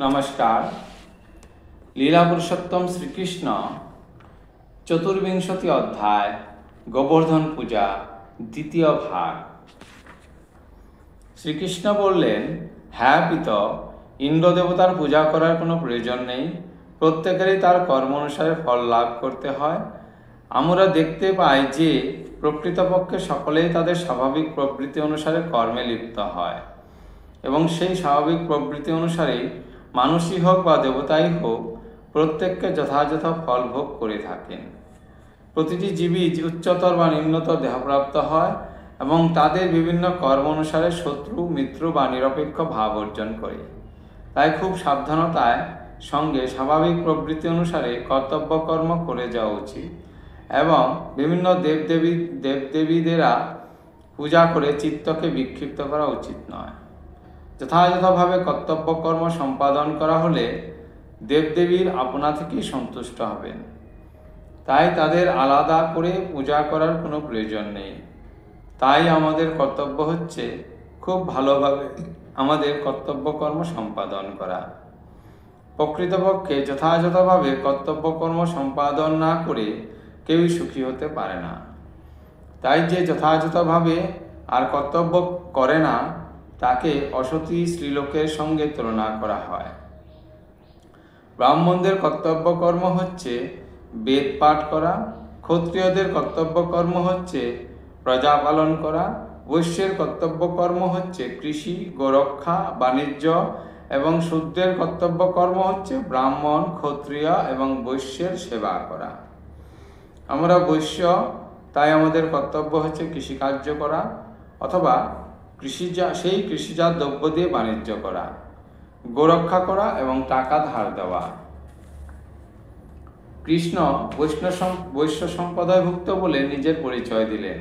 নমস্কার। লীলা পুরুষোত্তম শ্রীকৃষ্ণ চতুর্বিংশতি অধ্যায় গোবর্ধন পূজা দ্বিতীয় ভাগ। শ্রীকৃষ্ণ বললেন, হ্যাঁ পিত, ইন্দ্রদেবতার পূজা করার কোনো প্রয়োজন নেই। প্রত্যেকেরই তার কর্ম অনুসারে ফল লাভ করতে হয়। আমরা দেখতে পাই যে প্রকৃতপক্ষে সকলেই তাদের স্বাভাবিক প্রবৃত্তি অনুসারে কর্মে লিপ্ত হয় এবং সেই স্বাভাবিক প্রবৃত্তি অনুসারেই মানুষই হোক বা দেবতাই হোক প্রত্যেককে যথাযথ ফল ভোগ করে থাকেন। প্রতিটি জীবই উচ্চতর বা নিম্নতর দেহপ্রাপ্ত হয় এবং তাদের বিভিন্ন কর্ম অনুসারে শত্রু, মিত্র বা নিরপেক্ষ ভাব অর্জন করে। তাই খুব সাবধানতার সঙ্গে স্বাভাবিক প্রবৃত্তি অনুসারে কর্তব্য কর্ম করে যাওয়া উচিত এবং বিভিন্ন দেবদেবীদেরা পূজা করে চিত্তকে বিক্ষিপ্ত করা উচিত নয়। যথাযথভাবে কর্তব্য কর্ম সম্পাদন করা হলে দেবদেবীর আপনা থেকেই সন্তুষ্ট হবেন। তাই তাদের আলাদা করে পূজা করার কোনো প্রয়োজন নেই। তাই আমাদের কর্তব্য হচ্ছে খুব ভালোভাবে আমাদের কর্তব্য কর্ম সম্পাদন করা। প্রকৃতপক্ষে যথাযথভাবে কর্তব্য কর্ম সম্পাদন না করে কেউই সুখী হতে পারে না। তাই যে যথাযথভাবে আর কর্তব্য করে না তাকে অসতী স্ত্রীলোকের সঙ্গে তুলনা করা হয়। ব্রাহ্মণদের কর্তব্য কর্ম হচ্ছে বেদ পাঠ করা, ক্ষত্রিয়দের কর্তব্য কর্ম হচ্ছে প্রজা পালন করা, বৈশ্যের কর্তব্য কর্ম হচ্ছে কৃষি, গোরক্ষা, বাণিজ্য এবং শূদ্রের কর্তব্য কর্ম হচ্ছে ব্রাহ্মণ, ক্ষত্রিয় এবং বৈশ্যের সেবা করা। আমরা বৈশ্য, তাই আমাদের কর্তব্য হচ্ছে কৃষিকার্য করা অথবা সেই কৃষিজাত দ্রব্য দিয়ে বাণিজ্য করা, গোরক্ষা করা এবং টাকা ধার দেওয়া। কৃষ্ণ বৈশ্য সম্প্রদায়ভুক্ত বলে নিজের পরিচয় দিলেন,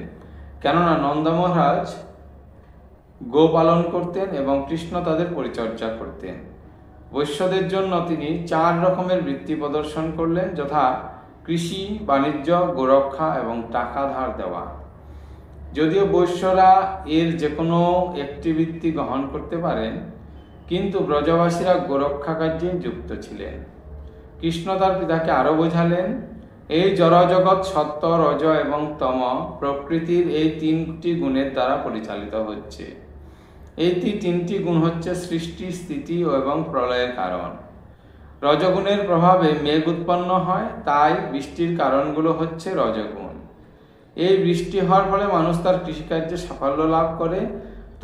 কেননা নন্দ মহারাজ গো পালন করতেন এবং কৃষ্ণ তাদের পরিচর্যা করতেন। বৈশ্যদের জন্য তিনি 4 রকমের বৃত্তি প্রদর্শন করলেন, যথা কৃষি, বাণিজ্য, গোরক্ষা এবং টাকা ধার দেওয়া। যদিও বৈশ্যরা এর যে কোনো একটি বৃত্তি গ্রহণ করতে পারেন, কিন্তু ব্রজবাসীরা গোরক্ষা কার্যে যুক্ত ছিলেন। কৃষ্ণ তার পিতাকে আরও বোঝালেন, এই জড়জগৎ সত্য, রজ এবং তম প্রকৃতির এই 3টি গুণের দ্বারা পরিচালিত হচ্ছে। এই 3টি গুণ হচ্ছে সৃষ্টি, স্থিতি এবং প্রলয়ের কারণ। রজগুণের প্রভাবে মেঘ উৎপন্ন হয়, তাই বৃষ্টির কারণগুলো হচ্ছে রজগুণ। এই বৃষ্টি হওয়ার ফলে মানুষ তার কৃষিকার্যে সাফল্য লাভ করে।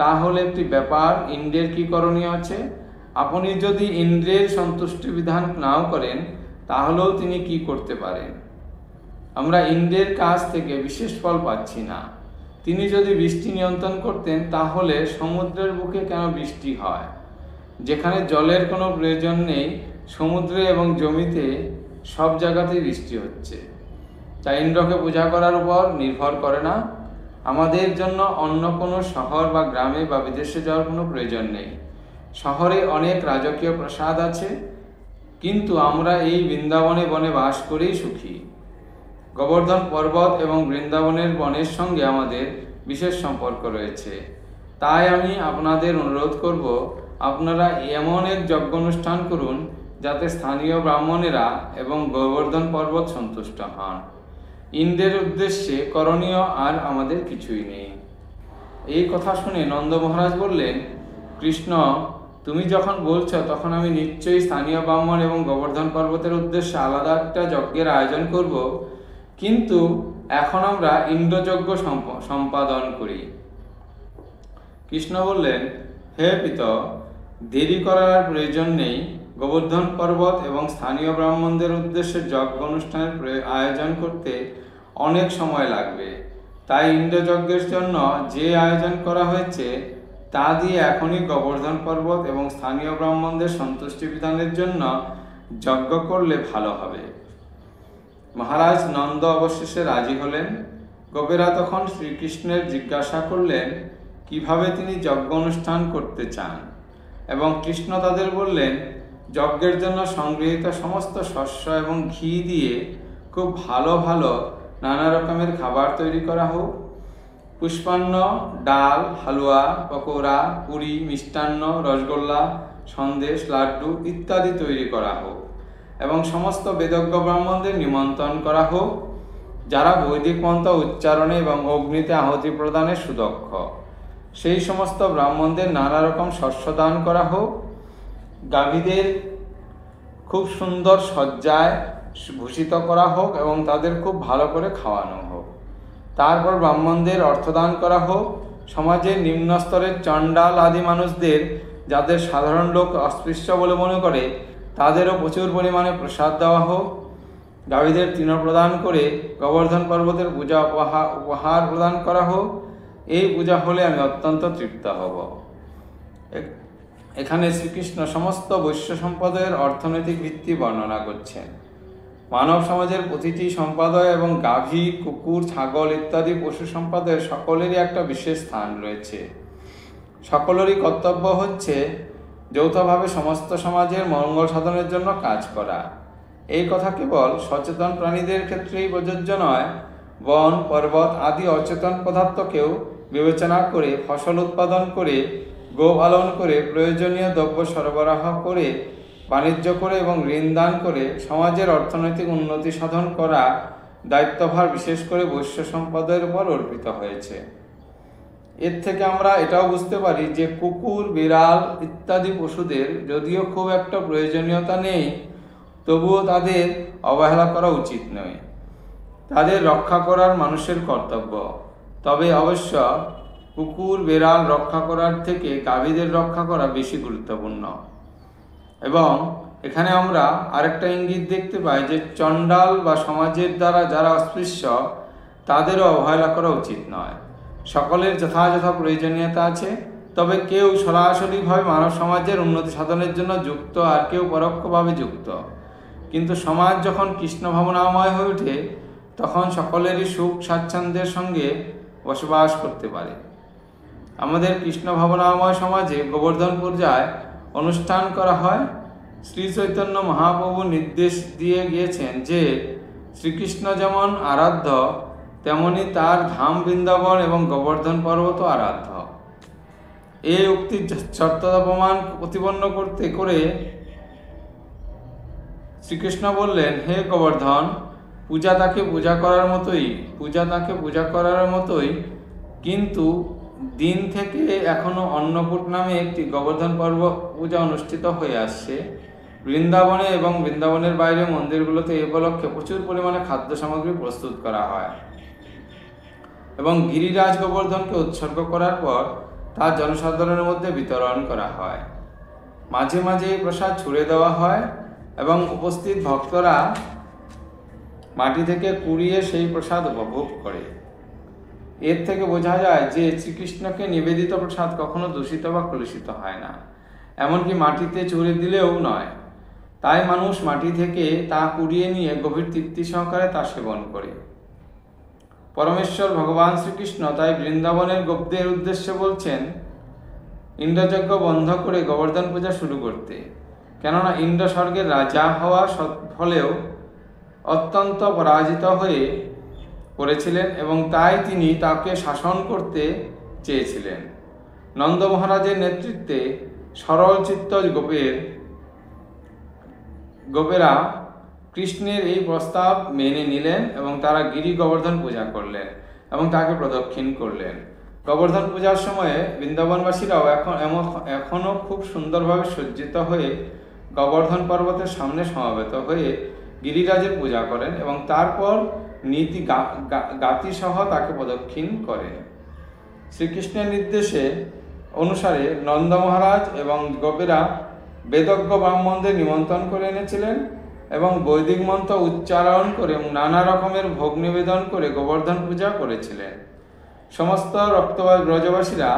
তাহলে একটি ব্যাপার, ইন্দ্রের কি করণীয় আছে? আপনি যদি ইন্দ্রের সন্তুষ্টি বিধান নাও করেন তাহলেও তিনি কি করতে পারেন? আমরা ইন্দ্রের কাছ থেকে বিশেষ ফল পাচ্ছি না। তিনি যদি বৃষ্টি নিয়ন্ত্রণ করতেন তাহলে সমুদ্রের বুকে কেন বৃষ্টি হয়? যেখানে জলের কোনো প্রয়োজন নেই, সমুদ্রে এবং জমিতে সব জায়গাতেই বৃষ্টি হচ্ছে। তাই ইন্দ্রকে পূজা করার উপর নির্ভর করে না। আমাদের জন্য অন্য কোনো শহর বা গ্রামে বা বিদেশে যাওয়ার কোনো প্রয়োজন নেই। শহরে অনেক রাজকীয় প্রাসাদ আছে, কিন্তু আমরা এই বৃন্দাবনে বনে বাস করেই সুখী। গোবর্ধন পর্বত এবং বৃন্দাবনের বনের সঙ্গে আমাদের বিশেষ সম্পর্ক রয়েছে। তাই আমি আপনাদের অনুরোধ করব, আপনারা এমন এক যজ্ঞ অনুষ্ঠান করুন যাতে স্থানীয় ব্রাহ্মণেরা এবং গোবর্ধন পর্বত সন্তুষ্ট হন। ইন্দ্রের উদ্দেশ্যে করণীয় আর আমাদের কিছুই নেই। এই কথা শুনে নন্দ মহারাজ বললেন, কৃষ্ণ, তুমি যখন বলছো তখন আমি নিশ্চয়ই স্থানীয় ব্রাহ্মণ এবং গোবর্ধন পর্বতের উদ্দেশ্যে আলাদা একটা যজ্ঞের আয়োজন করব, কিন্তু এখন আমরা ইন্দ্রযজ্ঞ সম্পাদন করি। কৃষ্ণ বললেন, হে পিত, দেরি করার প্রয়োজন নেই। গোবর্ধন পর্বত এবং স্থানীয় ব্রাহ্মণদের উদ্দেশ্যে যজ্ঞ অনুষ্ঠানের আয়োজন করতে অনেক সময় লাগবে। তাই ইন্দ্রযজ্ঞের জন্য যে আয়োজন করা হয়েছে তা দিয়ে এখনই গোবর্ধন পর্বত এবং স্থানীয় ব্রাহ্মণদের সন্তুষ্টি বিধানের জন্য যজ্ঞ করলে ভালো হবে। মহারাজ নন্দ অবশেষে রাজি হলেন। গোপেরা তখন শ্রীকৃষ্ণের জিজ্ঞাসা করলেন কিভাবে তিনি যজ্ঞ অনুষ্ঠান করতে চান, এবং কৃষ্ণ তাদের বললেন, যজ্ঞের জন্য সংগৃহীত সমস্ত শস্য এবং ঘি দিয়ে খুব ভালো ভালো নানা রকমের খাবার তৈরি করা হোক। পুষ্পান্ন, ডাল, হালুয়া, পকোড়া, পুরি, মিষ্টান্ন, রসগোল্লা সন্দেশ, লাড্ডু ইত্যাদি তৈরি করা হোক এবং সমস্ত বেদজ্ঞ ব্রাহ্মণদের নিমন্ত্রণ করা হোক, যারা বৈদিক মন্ত্র উচ্চারণে এবং অগ্নিতে আহুতি প্রদানে সুদক্ষ। সেই সমস্ত ব্রাহ্মণদের নানা রকম শস্য দান করা হোক। গাভীদের খুব সুন্দর সজ্জায় ভূষিত করা হোক এবং তাদের খুব ভালো করে খাওয়ানো হোক। তারপর ব্রাহ্মণদের অর্থদান করা হোক। সমাজের নিম্ন স্তরের চণ্ডাল আদি মানুষদের, যাদের সাধারণ লোক অস্পৃশ্য বলে মনে করে, তাদেরও প্রচুর পরিমাণে প্রসাদ দেওয়া হোক। গাভীদের তৃণ প্রদান করে গোবর্ধন পর্বতের পূজা উপহার প্রদান করা হোক। এই পূজা হলে আমি অত্যন্ত তৃপ্ত হব। এখানে শ্রীকৃষ্ণ সমস্ত বৈশ্য সম্প্রদায়ের অর্থনৈতিক ভিত্তি বর্ণনা করছেন। মানব সমাজের প্রতিটি সম্প্রদায় এবং গাভী, কুকুর, ছাগল ইত্যাদি পশু সম্প্রদায়ের সকলেরই একটা বিশেষ স্থান রয়েছে। সকলেরই কর্তব্য হচ্ছে যৌথভাবে সমস্ত সমাজের মঙ্গল সাধনের জন্য কাজ করা। এই কথা কেবল সচেতন প্রাণীদের ক্ষেত্রেই প্রযোজ্য নয়, বন, পর্বত আদি অচেতন পদার্থকেও বিবেচনা করে ফসল উৎপাদন করে, গোপালন করে, প্রয়োজনীয় দ্রব্য সরবরাহ করে, বাণিজ্য করে এবং ঋণ দান করে সমাজের অর্থনৈতিক উন্নতি সাধন করা দায়িত্বভার বিশেষ করে বৈশ্য সম্প্রদায়ের উপর অর্পিত হয়েছে। এর থেকে আমরা এটাও বুঝতে পারি যে কুকুর, বিড়াল ইত্যাদি পশুদের যদিও খুব একটা প্রয়োজনীয়তা নেই, তবুও তাদের অবহেলা করা উচিত নয়। তাদের রক্ষা করার মানুষের কর্তব্য। তবে অবশ্য কুকুর, বিড়াল রক্ষা করার থেকে গাভীদের রক্ষা করা বেশি গুরুত্বপূর্ণ। এবং এখানে আমরা আরেকটা ইঙ্গিত দেখতে পাই যে চণ্ডাল বা সমাজের দ্বারা যারা অস্পৃশ্য, তাদেরও অবহেলা করা উচিত নয়। সকলের যথাযথ প্রয়োজনীয়তা আছে, তবে কেউ সরাসরিভাবে মানব সমাজের উন্নতি সাধনের জন্য যুক্ত, আর কেউ পরোক্ষভাবে যুক্ত। কিন্তু সমাজ যখন কৃষ্ণ ভাবনাময় হয়ে ওঠে, তখন সকলেরই সুখ স্বাচ্ছন্দ্যের সঙ্গে বসবাস করতে পারে। আমাদের কৃষ্ণ ভাবনাময় সমাজে গোবর্ধন পূজায় অনুষ্ঠান করা হয়। শ্রী চৈতন্য মহাপ্রভু নির্দেশ দিয়ে গিয়েছেন যে শ্রীকৃষ্ণ যেমন আরাধ্য, তেমনি তার ধাম বৃন্দাবন এবং গোবর্ধন পর্বত আরাধ্য। এই উক্তির সত্যতা প্রমাণ প্রতিপন্ন করতে করে শ্রীকৃষ্ণ বললেন, হে গোবর্ধন, পূজা তাকে পূজা করার মতোই, কিন্তু দিন থেকে এখনো অন্নকূট নামে একটি গোবর্ধন পর্ব পূজা অনুষ্ঠিত হয়ে আসছে। বৃন্দাবনে এবং বৃন্দাবনের বাইরে মন্দিরগুলোতে এ উপলক্ষে প্রচুর পরিমাণে খাদ্য সামগ্রী প্রস্তুত করা হয় এবং গিরিরাজ গোবর্ধনকে উৎসর্গ করার পর তা জনসাধারণের মধ্যে বিতরণ করা হয়। মাঝে মাঝে এই প্রসাদ ছুঁড়ে দেওয়া হয় এবং উপস্থিত ভক্তরা মাটি থেকে কুড়িয়ে সেই প্রসাদ উপভোগ করে। এর থেকে বোঝা যায় যে শ্রীকৃষ্ণকে নিবেদিত প্রসাদ কখনো দূষিত বা কলুষিত হয় না, এমনকি মাটিতে ছুঁড়ে দিলেও নয়। তাই মানুষ মাটি থেকে তা কুড়িয়ে নিয়ে গভীর তৃপ্তি সহকারে তা সেবন করে। পরমেশ্বর ভগবান শ্রীকৃষ্ণ তাই বৃন্দাবনের গোপদের উদ্দেশ্যে বলছেন ইন্দ্রযজ্ঞ বন্ধ করে গোবর্ধন পূজা শুরু করতে, কেননা ইন্দ্র স্বর্গের রাজা হওয়া ফলেও অত্যন্ত পরাজিত হয়ে পড়েছিলেন এবং তাই তিনি তাকে শাসন করতে চেয়েছিলেন। নন্দ মহারাজের নেতৃত্বে সরল চিত্ত গোপেরা কৃষ্ণের এই প্রস্তাব মেনে নিলেন এবং তারা গিরি গোবর্ধন পূজা করলেন এবং তাকে প্রদক্ষিণ করলেন। গোবর্ধন পূজার সময়ে বৃন্দাবনবাসীরাও এখনও খুব সুন্দরভাবে সজ্জিত হয়ে গোবর্ধন পর্বতের সামনে সমবেত হয়ে গিরিরাজের পূজা করেন এবং তারপর নীতি গাতিসহ তাকে প্রদক্ষিণ করেন। শ্রীকৃষ্ণের নির্দেশে অনুসারে নন্দ মহারাজ এবং গোপেরা বেদজ্ঞ ব্রাহ্মণদের নিমন্ত্রণ করে এনেছিলেন এবং বৈদিক মন্ত্র উচ্চারণ করে নানা রকমের ভোগ নিবেদন করে গোবর্ধন পূজা করেছিলেন। সমস্ত রক্তবাজ ব্রজবাসীরা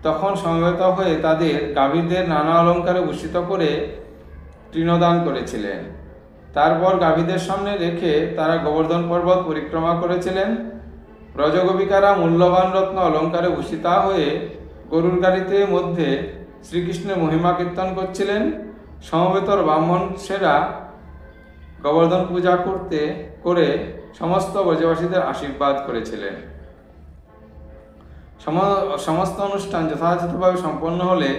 তখন সমবেত হয়ে তাদের গাভীদের নানা অলঙ্কারে ভূষিত করে তৃণদান করেছিলেন। তারপর গাভীদের সামনে রেখে তারা গোবর্ধন পর্বত পরিক্রমা করেছিলেন। ব্রজগোপিকারা মূল্যবান রত্ন অলঙ্কারে ভূষিতা হয়ে গরুর গাড়িতে মধ্যে শ্রীকৃষ্ণের মহিমা কীর্তন করছিলেন। সমবেত ব্রাহ্মণেরা গোবর্ধন পূজা করে সমস্ত ব্রজবাসীদের আশীর্বাদ করেছিলেন। সমস্ত অনুষ্ঠান যথাযথভাবে সম্পন্ন হলে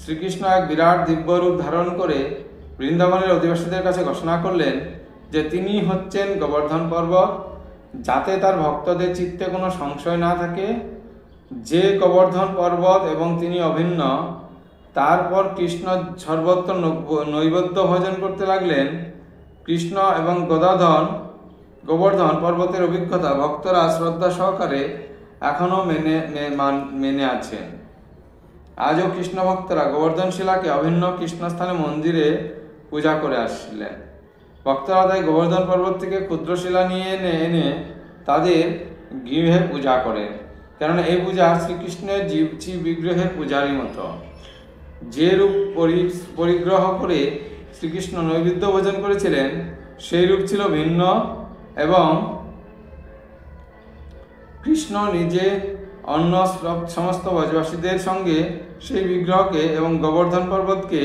শ্রীকৃষ্ণ এক বিরাট দিব্য রূপ ধারণ করে বৃন্দাবনের অধিবাসীদের কাছে ঘোষণা করলেন যে তিনি হচ্ছেন গোবর্ধন পর্বত, যাতে তার ভক্তদের চিত্তে কোনো সংশয় না থাকে যে গোবর্ধন পর্বত এবং তিনি অভিন্ন। তারপর কৃষ্ণ সর্বত্র নৈবেদ্য ভোজন করতে লাগলেন। কৃষ্ণ এবং গোবর্ধন পর্বতের অভিজ্ঞতা ভক্তরা শ্রদ্ধা সহকারে এখনও মেনে আছেন। আজও কৃষ্ণ ভক্তরা গোবর্ধন শিলাকে অভিন্ন কৃষ্ণস্থানে মন্দিরে পূজা করে আসছিলেন। ভক্তরা তাই গোবর্ধন পর্বত থেকে ক্ষুদ্র শিলা নিয়ে এনে তাদের গৃহে পূজা করেন, কেননা এই পূজা শ্রীকৃষ্ণের জীব বিগ্রহের পূজারই মতো। যে রূপ পরিগ্রহ করে শ্রীকৃষ্ণ নৈবেদ্য ভোজন করেছিলেন সেই রূপ ছিল ভিন্ন, এবং কৃষ্ণ নিজে অন্য সমস্ত ব্রজবাসীদের সঙ্গে সেই বিগ্রহকে এবং গোবর্ধন পর্বতকে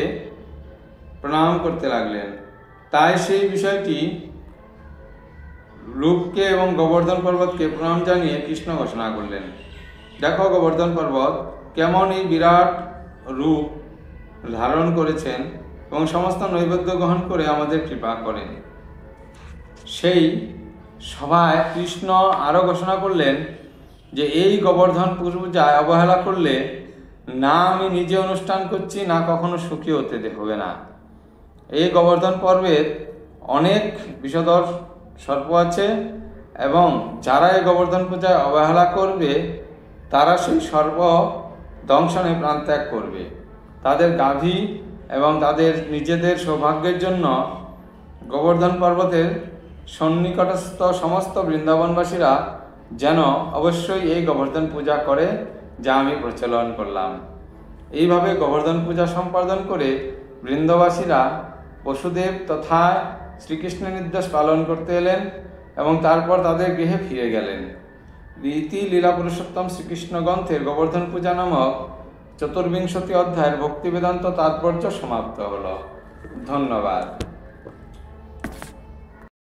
প্রণাম করতে লাগলেন। তাই সেই বিষয়টি রূপকে এবং গোবর্ধন পর্বতকে প্রণাম জানিয়ে কৃষ্ণ ঘোষণা করলেন, দেখো গোবর্ধন পর্বত কেমন এই বিরাট রূপ ধারণ করেছেন এবং সমস্ত নৈবেদ্য গ্রহণ করে আমাদের কৃপা করেন। সেই সভায় কৃষ্ণ আরও ঘোষণা করলেন যে এই গোবর্ধন পূজায় অবহেলা করলে না আমি নিজে অনুষ্ঠান করছি, না কখনো সুখী হতে হবে না। এই গোবর্ধন পর্বের অনেক বিষধর সর্প আছে, এবং যারা এই গোবর্ধন পূজায় অবহেলা করবে তারা সেই সর্প দংশনে প্রাণত্যাগ করবে। তাদের গাভী এবং তাদের নিজেদের সৌভাগ্যের জন্য গোবর্ধন পর্বতের সন্নিকটস্থ সমস্ত বৃন্দাবনবাসীরা যেন অবশ্যই এই গোবর্ধন পূজা করে, যা আমি প্রচলন করলাম। এইভাবে গোবর্ধন পূজা সম্পাদন করে বৃন্দাবাসীরা বসুদেব তথা শ্রীকৃষ্ণের নির্দেশ পালন করতে এলেন এবং তারপর তাদের গৃহে ফিরে গেলেন। রীতি লীলা পুরুষোত্তম শ্রীকৃষ্ণ গ্রন্থের গোবর্ধন পূজা নামক ৪৪ অধ্যায়ের ভক্তি বেদান্ত তাৎপর্য সমাপ্ত হল। ধন্যবাদ।